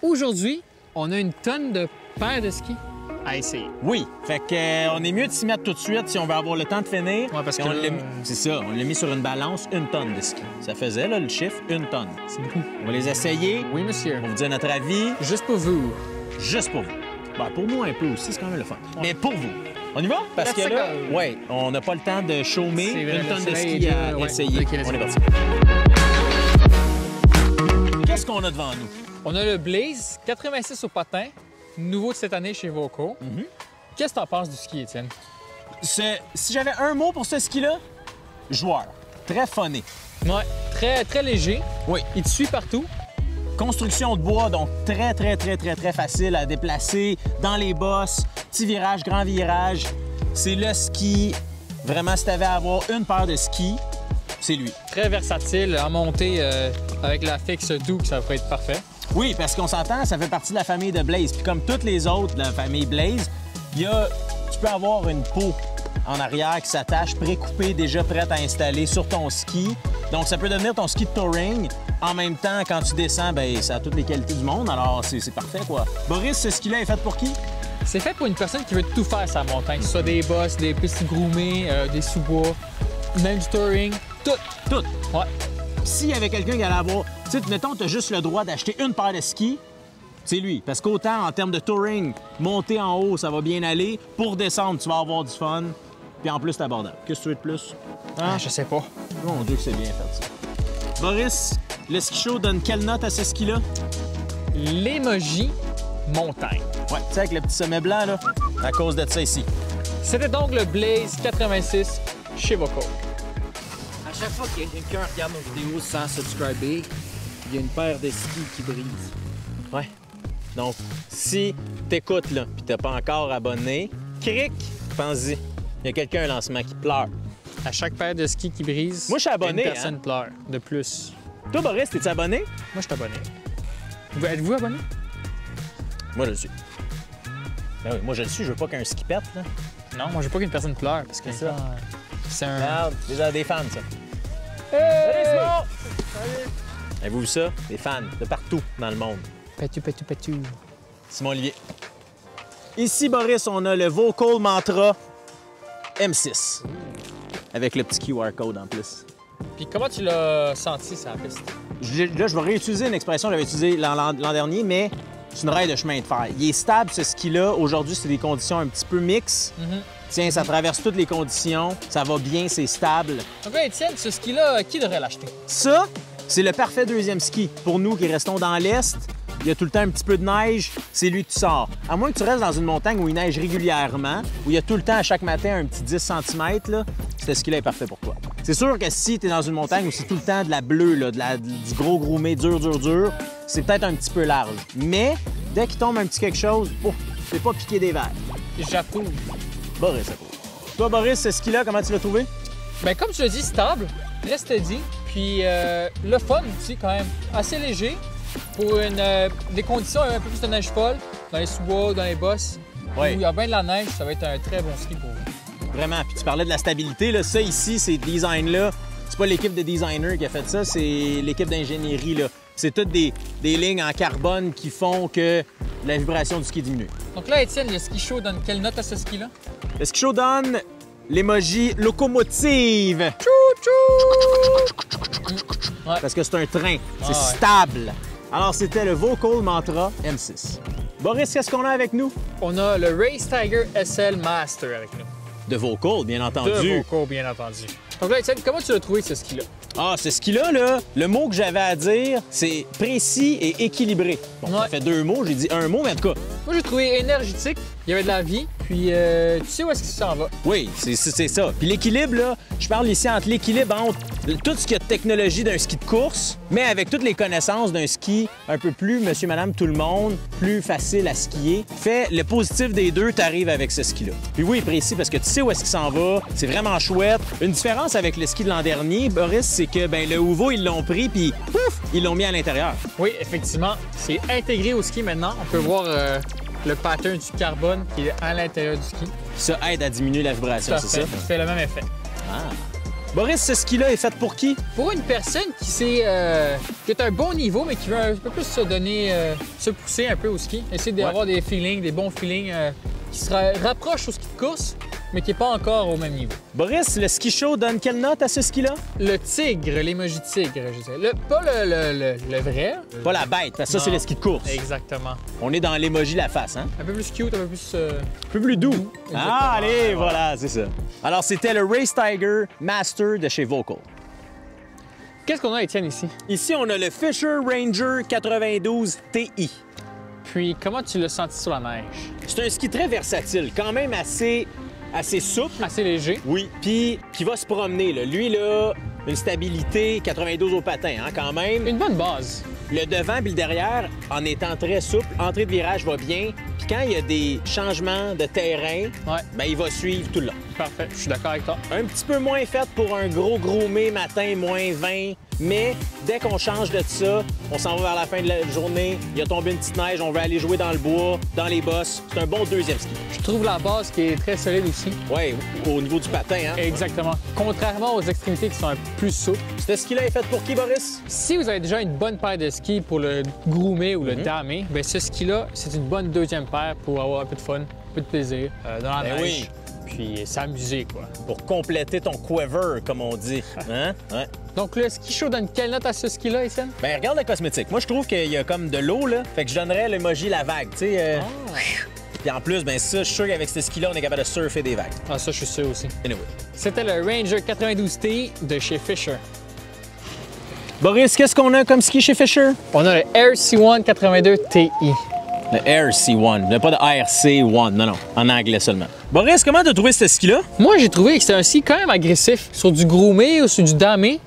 Aujourd'hui, on a une tonne de paires de skis à essayer. Oui, fait que on est mieux de s'y mettre tout de suite si on veut avoir le temps de finir. Ouais, parce que c'est ça, on l'a mis sur une balance, 1 tonne de ski. Ça faisait là le chiffre 1 tonne. C'est beaucoup. On va les essayer. Oui, monsieur. On va vous dire notre avis. Juste pour vous. Juste pour vous. Ben, pour moi un peu aussi, c'est quand même le fun. Ouais. Mais pour vous. On y va? Parce que là, ouais, on n'a pas le temps de chômer. Vrai, 1 tonne de ski à essayer. Okay, on est parti. Qu'est-ce qu'on a devant nous? On a le Blaze 86 au patin, nouveau de cette année chez Voco. Qu'est-ce que tu en penses du ski, Étienne? Si j'avais un mot pour ce ski-là, joueur. Très funné. Ouais, très léger. Oui. Il te suit partout. Construction de bois, donc très facile à déplacer dans les bosses. Petit virage, grand virage. C'est le ski. Vraiment, si tu avais à avoir une paire de skis, c'est lui. Très versatile, en montée avec la fixe Duke, ça pourrait être parfait. Oui, parce qu'on s'entend, ça fait partie de la famille de Blaze. Puis comme toutes les autres de la famille Blaze, tu peux avoir une peau en arrière qui s'attache, précoupée, déjà prête à installer sur ton ski. Donc, ça peut devenir ton ski de touring. En même temps, quand tu descends, bien, ça a toutes les qualités du monde. Alors, c'est parfait, quoi. Boris, ce ski-là est fait pour qui? C'est fait pour une personne qui veut tout faire sa montagne. Que ce soit des bosses, des pistes groomées, des sous-bois, même du touring, tout. Tout. Ouais. S'il y avait quelqu'un qui allait avoir... Tu sais, mettons, tu as juste le droit d'acheter une paire de skis, c'est lui. Parce qu'autant, en termes de touring, monter en haut, ça va bien aller. Pour descendre, tu vas avoir du fun. Puis en plus, c'est abordable. Qu'est-ce que tu veux de plus? Ah, je sais pas. Mon Dieu que c'est bien fait, ça. Boris, le ski show donne quelle note à ce ski-là? L'Emoji montagne. Ouais, tu sais, avec le petit sommet blanc, là, à cause de ça ici. C'était donc le Blaze 86 chez Voco. À chaque fois qu'il y a quelqu'un qui regarde nos vidéos sans subscriber, il y a une paire de skis qui brise. Ouais. Donc, si t'écoutes, là, puis t'as pas encore abonné, cric, pense-y. Il y a quelqu'un à lancement qui pleure. À chaque paire de skis qui brise, moi, je suis abonné. Une personne pleure de plus. Toi, Boris, t'es-tu abonné? Moi, je suis abonné. Êtes-vous abonné? Moi, je le suis. Ben oui, moi, je le suis. Je veux pas qu'un ski pète, là. Non, moi, je veux pas qu'une personne pleure parce que C'est ça. C'est un... Regarde, déjà des fans, ça. Hey! Salut, Simon! Salut! Avez-vous vu ça? Des fans de partout dans le monde. Patu. Simon Olivier. Ici, Boris, on a le Vocal Mantra M6. Avec le petit QR code en plus. Puis comment tu l'as senti, ça, la piste? Là, je vais réutiliser une expression que j'avais utilisée l'an dernier, mais c'est une raille de chemin de fer. Il est stable, ce ski-là. Aujourd'hui, c'est des conditions un petit peu mixtes. Tiens, ça traverse toutes les conditions. Ça va bien, c'est stable. Donc là, Étienne, ce ski-là, qui devrait l'acheter? Ça, c'est le parfait deuxième ski. Pour nous qui restons dans l'Est, il y a tout le temps un petit peu de neige, c'est lui que tu sors. À moins que tu restes dans une montagne où il neige régulièrement, où il y a tout le temps, à chaque matin, un petit 10 cm, là, ce ski-là est parfait pour toi. C'est sûr que si tu es dans une montagne où c'est tout le temps de la bleue, là, du gros groumé dur, c'est peut-être un petit peu large. Mais dès qu'il tombe un petit quelque chose, c'est pas piquer des verres. J'approuve. Boris, approuve. Toi, Boris, ce ski-là, comment tu l'as trouvé? Bien, comme tu l'as dit, stable, très steady, puis le fun aussi, quand même, assez léger. Pour des conditions un peu plus de neige folle, dans les sous-bois, dans les bosses, où il y a bien de la neige, ça va être un très bon ski pour vous. Vraiment. Puis tu parlais de la stabilité. Là. Ça ici, ces designs-là, c'est pas l'équipe de designers qui a fait ça, c'est l'équipe d'ingénierie. C'est toutes des lignes en carbone qui font que la vibration du ski diminue. Donc là, Étienne, le ski show donne quelle note à ce ski-là? Le ski show donne l'emoji locomotive. Ouais. Parce que c'est un train. C'est stable. Alors, c'était le Vocal Mantra M6. Boris, qu'est-ce qu'on a avec nous? On a le Race Tiger SL Master avec nous. De Vocal, bien entendu. De Vocal, bien entendu. Donc là, Étienne, comment tu l'as trouvé, ce ski-là? Ah, ce ski-là, là, le mot que j'avais à dire, c'est précis et équilibré. Bon, ça fait 2 mots, j'ai dit un mot, mais en tout cas... Moi, j'ai trouvé énergétique, il y avait de la vie, puis tu sais où est-ce que ça s'en va. Oui, c'est ça. Puis l'équilibre, là, je parle ici entre l'équilibre entre tout ce qu'il y a de technologie d'un ski de course, mais avec toutes les connaissances d'un ski un peu plus monsieur, madame, tout le monde, plus facile à skier. Fait le positif des deux, t'arrives avec ce ski-là. Puis oui, précis, parce que tu sais où est-ce qu'il s'en va, c'est vraiment chouette. Une différence avec le ski de l'an dernier, Boris, c'est que ben, le Huvo, ils l'ont pris, puis pouf, ils l'ont mis à l'intérieur. Oui, effectivement, c'est intégré au ski maintenant. On peut voir le pattern du carbone qui est à l'intérieur du ski. Ça aide à diminuer la vibration, c'est ça? Ça fait le même effet. Ah. Boris, ce ski-là est fait pour qui? Pour une personne qui est à un bon niveau, mais qui veut un peu plus se donner, se pousser un peu au ski, essayer d'avoir des feelings, des bons feelings qui se rapprochent au ski de course, mais qui n'est pas encore au même niveau. Boris, le ski show donne quelle note à ce ski-là? Le tigre, l'emoji tigre, je dirais. Pas le vrai. Pas la bête, parce que ça, c'est le ski de course. Exactement. On est dans l'emoji la face, hein? Un peu plus cute, un peu plus... Un peu plus doux. Ah, allez, voilà, c'est ça. Alors, c'était le Race Tiger Master de chez Volkl. Qu'est-ce qu'on a, Étienne, ici? Ici, on a le Fisher Ranger 92 Ti. Puis, comment tu l'as senti sur la neige? C'est un ski très versatile, quand même assez souple. Assez léger. Oui, puis qui va se promener. Là. Lui, là, une stabilité 92 au patin, hein, quand même. Une bonne base. Le devant puis le derrière, en étant très souple, entrée de virage va bien. Puis quand il y a des changements de terrain, ben, il va suivre tout le long. Parfait, je suis d'accord avec toi. Un petit peu moins fait pour un gros mai matin, moins 20. Mais dès qu'on change de ça, on s'en va vers la fin de la journée, il a tombé une petite neige, on veut aller jouer dans le bois, dans les bosses. C'est un bon deuxième ski. Je trouve la base qui est très solide aussi. Oui, au niveau du patin, hein? Exactement. Contrairement aux extrémités qui sont un peu plus souples. Ce ski-là est fait pour qui, Boris? Si vous avez déjà une bonne paire de skis pour le groomer ou le damer, bien ce ski-là, c'est une bonne deuxième paire pour avoir un peu de fun, un peu de plaisir dans la neige. Oui. Puis s'amuser, quoi. Pour compléter ton quiver, comme on dit. Hein? Ouais. Donc, le ski show donne quelle note à ce ski-là, Étienne? Ben regarde le cosmétique. Moi, je trouve qu'il y a comme de l'eau, là. Fait que je donnerais l'emoji la vague, tu sais. Puis en plus, ben ça, je suis sûr qu'avec ce ski-là, on est capable de surfer des vagues. Ah, ça, je suis sûr aussi. Anyway. C'était le Ranger 92 Ti de chez Fisher. Boris, qu'est-ce qu'on a comme ski chez Fisher? On a le RC1 82 Ti. Le RC1, mais pas de RC1, non, en anglais seulement. Boris, comment t'as trouvé ce ski-là? Moi, j'ai trouvé que c'était un ski quand même agressif. Sur du groomé ou sur du damé,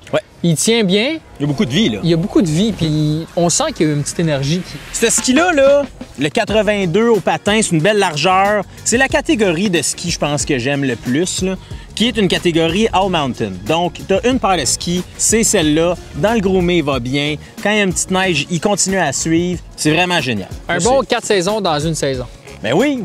il tient bien. Il y a beaucoup de vie, là. Il y a beaucoup de vie, puis on sent qu'il y a une petite énergie. Ce ski-là, là, le 82 au patin, c'est une belle largeur. C'est la catégorie de ski, je pense, que j'aime le plus, là, qui est une catégorie All Mountain. Donc, t'as une paire de skis, c'est celle-là. Dans le groomé, il va bien. Quand il y a une petite neige, il continue à suivre. C'est vraiment génial. Un bon 4 saisons dans une saison. Ben oui.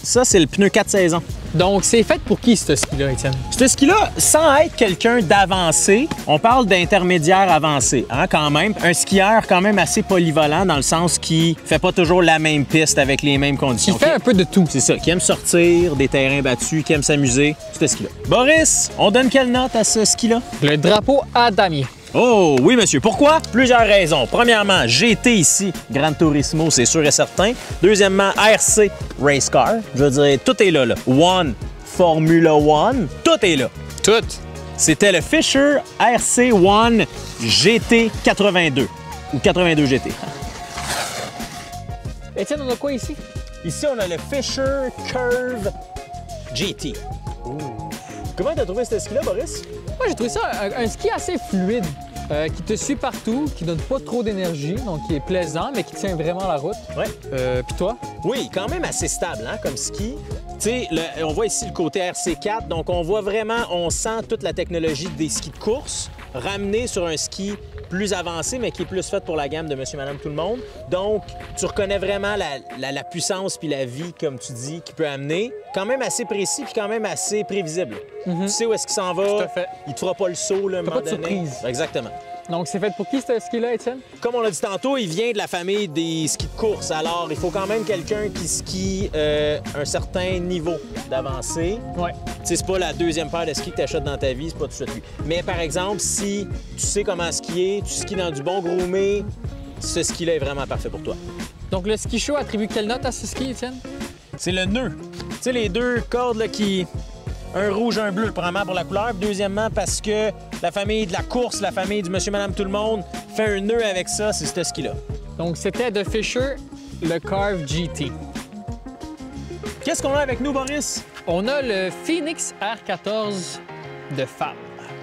Ça, c'est le pneu 4 saisons. Donc, c'est fait pour qui, ce ski-là, Étienne? Ce ski-là, sans être quelqu'un d'avancé, on parle d'intermédiaire avancé, hein, quand même. Un skieur quand même assez polyvalent dans le sens qu'il fait pas toujours la même piste avec les mêmes conditions. Il fait un peu de tout. C'est ça, qui aime sortir des terrains battus, qui aime s'amuser, ce ski-là. Boris, on donne quelle note à ce ski-là? Le drapeau à damier. Oh oui, monsieur. Pourquoi? Plusieurs raisons. Premièrement, GT ici, Gran Turismo, c'est sûr et certain. Deuxièmement, RC Race Car. Je veux dire, tout est là. One, Formula One, tout est là. Tout. C'était le Fisher RC1 GT 82 ou 82 GT. Étienne, on a quoi ici? Ici, on a le Fisher Curve GT. Ouh. Comment t'as trouvé ce ski-là, Boris? Moi, j'ai trouvé ça un ski assez fluide, qui te suit partout, qui donne pas trop d'énergie, donc qui est plaisant, mais qui tient vraiment la route. Ouais. Puis toi? Oui, quand même assez stable, hein, comme ski. Tu sais, on voit ici le côté RC4, donc on voit vraiment, on sent toute la technologie des skis de course ramenée sur un ski plus avancé, mais qui est plus fait pour la gamme de Monsieur, Madame, tout le monde. Donc, tu reconnais vraiment la puissance puis la vie, comme tu dis, qu'il peut amener. Quand même assez précis puis quand même assez prévisible. Tu sais où est-ce qu'il s'en va. Tout à fait. Il te fera pas le saut, là, à un moment pas de donné. surprise. Exactement. Donc, c'est fait pour qui, ce ski-là, Étienne? Comme on l'a dit tantôt, il vient de la famille des skis de course. Alors, il faut quand même quelqu'un qui skie un certain niveau d'avancée. Ouais. Tu sais, c'est pas la deuxième paire de skis que tu achètes dans ta vie, c'est pas tout de suite lui. Mais par exemple, si tu sais comment skier, tu skis dans du bon groomé, ce ski-là est vraiment parfait pour toi. Donc, le ski show attribue quelle note à ce ski, Étienne? C'est le nœud. Tu sais, les deux cordes là, qui... Un rouge, un bleu, premièrement pour la couleur. Puis deuxièmement, parce que la famille de la course, la famille du Monsieur, Madame, tout le monde fait un nœud avec ça, c'est ce ski-là. Donc, c'était de Fisher, le Carve GT. Qu'est-ce qu'on a avec nous, Boris? On a le Phoenix R14 de Fab.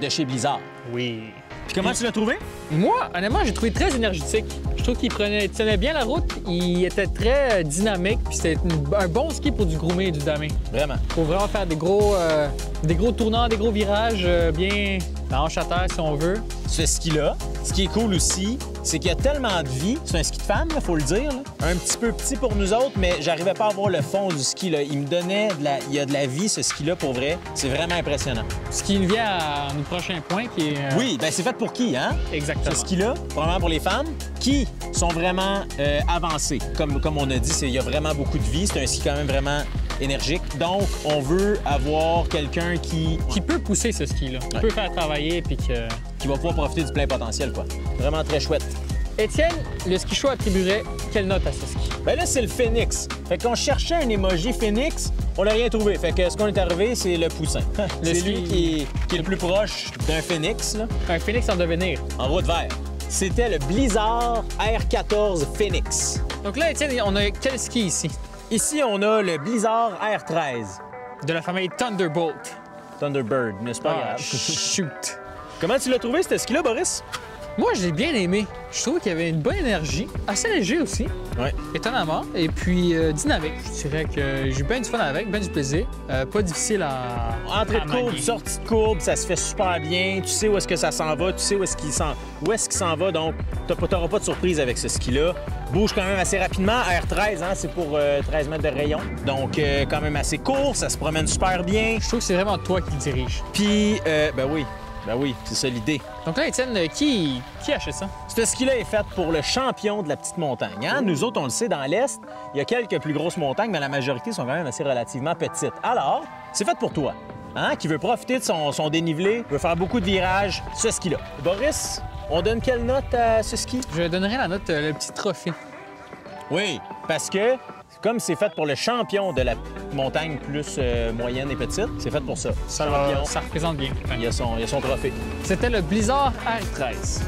De chez Blizzard. Oui. Puis comment tu l'as trouvé? Moi, honnêtement, j'ai trouvé très énergétique. Je trouve qu'il tenait bien la route, il était très dynamique, puis c'était un bon ski pour du groomé et du damé. Vraiment. Pour vraiment faire des gros tournants, des gros virages bien en hanche à terre, si on veut. Ce ski-là, Ce qui est cool aussi, c'est qu'il y a tellement de vie. C'est un ski de femme, il faut le dire. Là. Un petit peu petit pour nous autres, mais j'arrivais pas à voir le fond du ski. Là. Il me donnait il y a de la vie, ce ski-là, pour vrai. C'est vraiment impressionnant. Ce qui nous vient à nos prochains points, qui est... Oui, bien c'est fait pour qui, hein? Exactement. Ce ski-là, probablement pour les femmes, qui sont vraiment avancées. Comme on a dit, il y a vraiment beaucoup de vie. C'est un ski quand même vraiment énergique. Donc, on veut avoir quelqu'un qui peut pousser ce ski-là, qui peut faire travailler, puis qui va pouvoir profiter du plein potentiel, quoi. Vraiment très chouette. Étienne, le ski show attribuerait quelle note à ce ski? Bien là, c'est le phénix. Fait qu'on cherchait un emoji phénix, on l'a rien trouvé. Fait que ce qu'on est arrivé, c'est le poussin. C'est lui qui est le plus proche d'un phénix, là. Un phénix en devenir. En voie de verre. C'était le Blizzard R14 Phoenix. Donc là, Étienne, on a quel ski ici? Ici, on a le Blizzard R13. De la famille Thunderbolt. Thunderbird, mais c'est pas grave. Shoot! Comment tu l'as trouvé, ce ski-là, Boris? Moi, je l'ai bien aimé. Je trouve qu'il y avait une bonne énergie, assez léger aussi, étonnamment, et puis dynamique. Je dirais que j'ai eu bien du fun avec, bien du plaisir. Pas difficile à Entrée de courbe, sortie de courbe, ça se fait super bien. Tu sais où est-ce que ça s'en va, tu sais où est-ce qu'il s'en va, donc t'auras pas de surprise avec ce ski-là. Bouge quand même assez rapidement. R13, hein, c'est pour 13 mètres de rayon, donc quand même assez court, ça se promène super bien. Je trouve que c'est vraiment toi qui le dirige. Puis, ben oui, c'est ça l'idée. Donc là, Étienne, qui achète ça? Ce ski-là est fait pour le champion de la petite montagne. Hein? Nous autres, on le sait, dans l'Est, il y a quelques plus grosses montagnes, mais la majorité sont quand même assez relativement petites. Alors, c'est fait pour toi, hein? Qui veut profiter de son dénivelé, veut faire beaucoup de virages, ce ski-là. Boris, on donne quelle note à ce ski? Je donnerais la note le petit trophée. Oui, parce que comme c'est fait pour le champion de la montagne plus moyenne et petite, c'est fait pour ça. Ça représente bien. Il y a son trophée. C'était le Blizzard R13.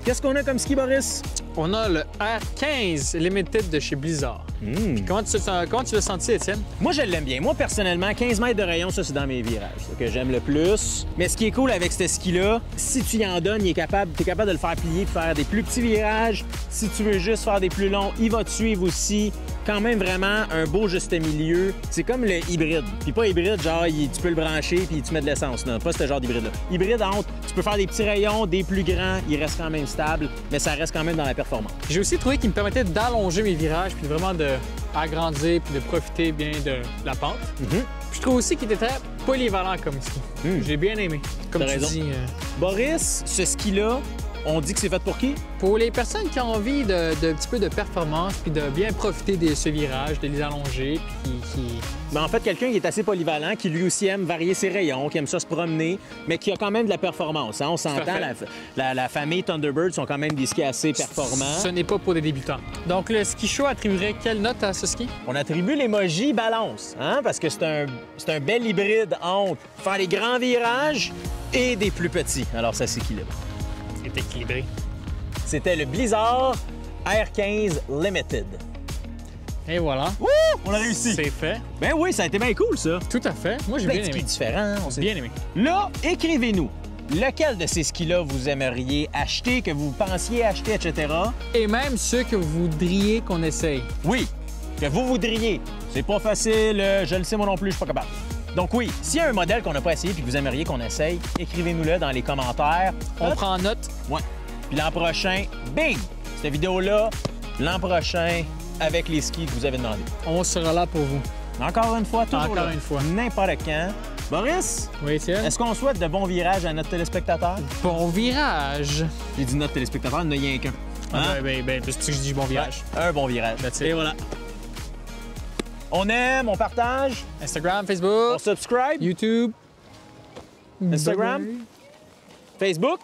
Qu'est-ce qu'on a comme ski, Boris? On a le R15 Limited de chez Blizzard. Comment tu l'as senti, Étienne? Moi, je l'aime bien. Moi, personnellement, 15 mètres de rayon, ça, c'est dans mes virages que j'aime le plus. Mais ce qui est cool avec ce ski-là, si tu y en donnes, t'es capable de le faire plier, de faire des plus petits virages. Si tu veux juste faire des plus longs, il va te suivre aussi. Quand même vraiment un beau juste milieu. C'est comme le hybride. Puis pas hybride, genre, tu peux le brancher puis tu mets de l'essence. Non, pas ce genre d'hybride-là. Hybride, entre, tu peux faire des petits rayons, des plus grands, il reste quand même stable, mais ça reste quand même dans la performance. J'ai aussi trouvé qu'il me permettait d'allonger mes virages puis vraiment d'agrandir puis de profiter bien de la pente. Puis je trouve aussi qu'il était très polyvalent comme ski. J'ai bien aimé. Comme tu dis. Boris, ce ski-là, on dit que c'est fait pour qui? Pour les personnes qui ont envie de petit peu de performance puis de bien profiter de ce virage, de les allonger, puis qui... Ben, en fait, quelqu'un qui est assez polyvalent, qui lui aussi aime varier ses rayons, qui aime ça se promener, mais qui a quand même de la performance. Hein? On s'entend, la famille Thunderbird sont quand même des skis assez performants. Ce n'est pas pour des débutants. Donc, le ski show attribuerait quelle note à ce ski? On attribue l'emoji balance, hein? Parce que c'est un bel hybride entre faire les grands virages et des plus petits. Alors, ça s'équilibre. C'est équilibré. C'était le Blizzard R15 Limited. Et voilà. Wouh! On a réussi. C'est fait. Ben oui, ça a été bien cool, ça. Tout à fait. Moi, j'ai bien aimé. Différent. J'ai bien aimé. Là, écrivez-nous. Lequel de ces skis-là vous aimeriez acheter, que vous pensiez acheter, etc. Et même ceux que vous voudriez qu'on essaye. Oui, que vous voudriez. C'est pas facile, je le sais moi non plus, je suis pas capable. Donc oui, s'il y a un modèle qu'on n'a pas essayé et que vous aimeriez qu'on essaye, écrivez-nous-le dans les commentaires. On prend note. Ouais. Puis l'an prochain, bing! Cette vidéo-là, l'an prochain, avec les skis que vous avez demandé. On sera là pour vous. Encore une fois, toujours Encore là. une fois. N'importe quand. Boris? Oui, Étienne? Est-ce qu'on souhaite de bons virages à notre téléspectateur? Bon virage! J'ai dit notre téléspectateur, il n'y en a rien qu'un. Hein? Ben, parce que je dis bon virage. Ouais, un bon virage. Et voilà. On aime, on partage. Instagram, Facebook. On subscribe. YouTube. Instagram. Facebook.